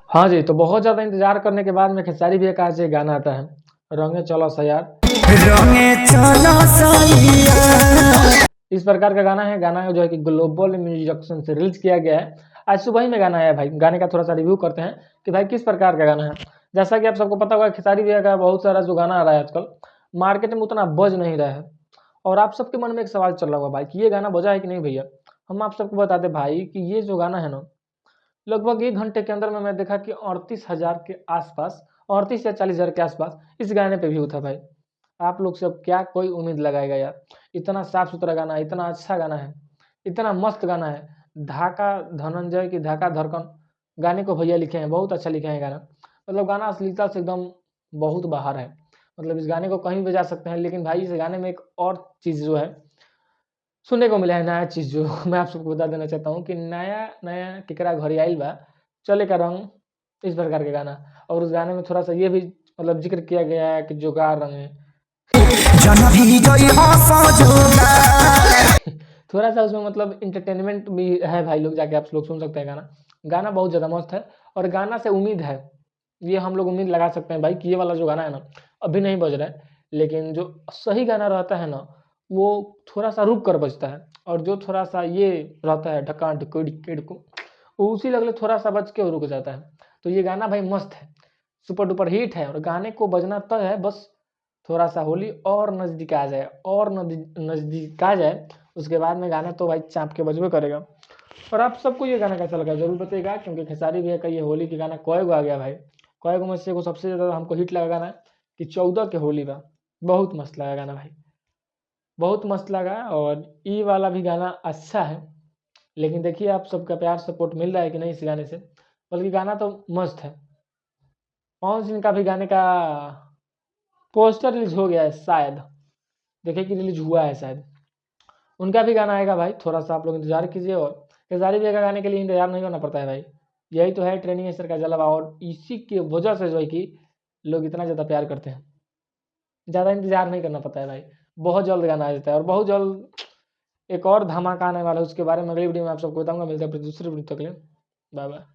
हाँ जी, तो बहुत ज़्यादा इंतज़ार करने के बाद में खेसारी भैया का आज एक गाना आता है, रंगे चलो सयार। इस प्रकार का गाना है, जो है कि ग्लोबल म्यूजिक से रिलीज़ किया गया है। आज सुबह ही में गाना आया भाई, गाने का थोड़ा-सा रिव्यू करते हैं कि भाई किस प्रकार का गाना है। जैसा कि आप सबको पता होगा खेसारी भैया का बहुत सारा जो गाना आ रहा है आजकल, मार्केट में उतना बज नहीं रहा है। और आप सबके मन में एक सवाल चल रहा होगा भाई कि ये गाना बजा है कि नहीं भैया? हम आप सबको बता दें भाई कि ये जो गाना है ना, लगभग 1 घंटे के अंदर में मैं देखा कि 38,000 के आसपास, 38 या 40,000 के आसपास इस गाने पे व्यू था भाई। आप लोग से अब क्या कोई उम्मीद लगाएगा यार? इतना साफ-सुथरा गाना है, इतना अच्छा गाना है, इतना मस्त गाना है। धाका धनंजय की धाका धड़कन गाने को भैया लिखे हैं, बहुत अच्छा लिखे हैं गाना। मतलब गाना अश्लीलता से एकदम बहुत बाहर है। मतलब इस गाने को कहीं बजा सकते हैं, लेकिन भाई इस गाने में एक और चीज़ जो है सुनने को मिला है, नया चीज़ जो मैं आप सबको बता देना चाहता हूँ कि नया-नया केकरा घरे आइल बा, चले का रंग, इस प्रकार का गाना। और उस गाने में थोड़ा-सा ये भी मतलब ज़िक्र किया गया है कि जोगार रंग है। थोड़ा-सा उसमें मतलब एंटरटेनमेंट भी है भाई, लोग जाके आप लोग सुन सकते हैं गाना। गाना बहुत ज़्यादा मस्त है और गाना से उम्मीद है, ये हम लोग उम्मीद लगा सकते हैं भाई कि ये वाला जो गाना है ना, अभी नहीं बज रहा है, लेकिन जो सही गाना रहता है ना, वो थोड़ा-सा रुक कर बजता है और जो थोड़ा-सा ये रहता है ढका ढुकुर डिकिड़कू, वो उसी लगले थोड़ा-सा बज के रुक जाता है। तो ये गाना भाई मस्त है, सुपर डुपर हिट है और गाने को बजना तय है, बस थोड़ा-सा होली और नज़दीक आ जाए और नज़दीक आ जाए, उसके बाद में गाना तो भाई चाँप के बजबे करेगा। और आप सबको ये गाना कैसा लगा ज़रूर बताइएगा, क्योंकि खेसारी भैया का ये होली के गाना कई गो आ गया भाई। कई गो में से एगो सबसे ज़्यादा हमको हिट लगा गाना कि 14 के होली बा, बहुत मस्त लगा गाना भाई, बहुत मस्त लगा। और ये वाला भी गाना अच्छा है, लेकिन देखिए आप सबका प्यार सपोर्ट मिल रहा है कि नहीं इस गाने से, बल्कि गाना तो मस्त है। पवन सिंह का भी गाने का पोस्टर रिलीज़ हो गया है शायद, देखिए कि रिलीज़ हुआ है शायद। उनका भी गाना आएगा भाई, थोड़ा-सा आप लोग इंतज़ार कीजिए। और खेसारी भैया का गाने के लिए इंतज़ार नहीं करना पड़ता है भाई, यही तो है ट्रेंडिंग स्टार का जलवा और इसी की वजह से जो है कि लोग इतना ज़्यादा प्यार करते हैं। ज़्यादा इंतज़ार नहीं करना पड़ता है भाई, बहुत जल्द गाना आ जाता है और बहुत जल्द एक और धमाका आने वाला है, उसके बारे में अगली वीडियो में आप सबको बताऊँगा। मिलते हैं फिर दूसरी वीडियो, तक के लिए बाय बाय।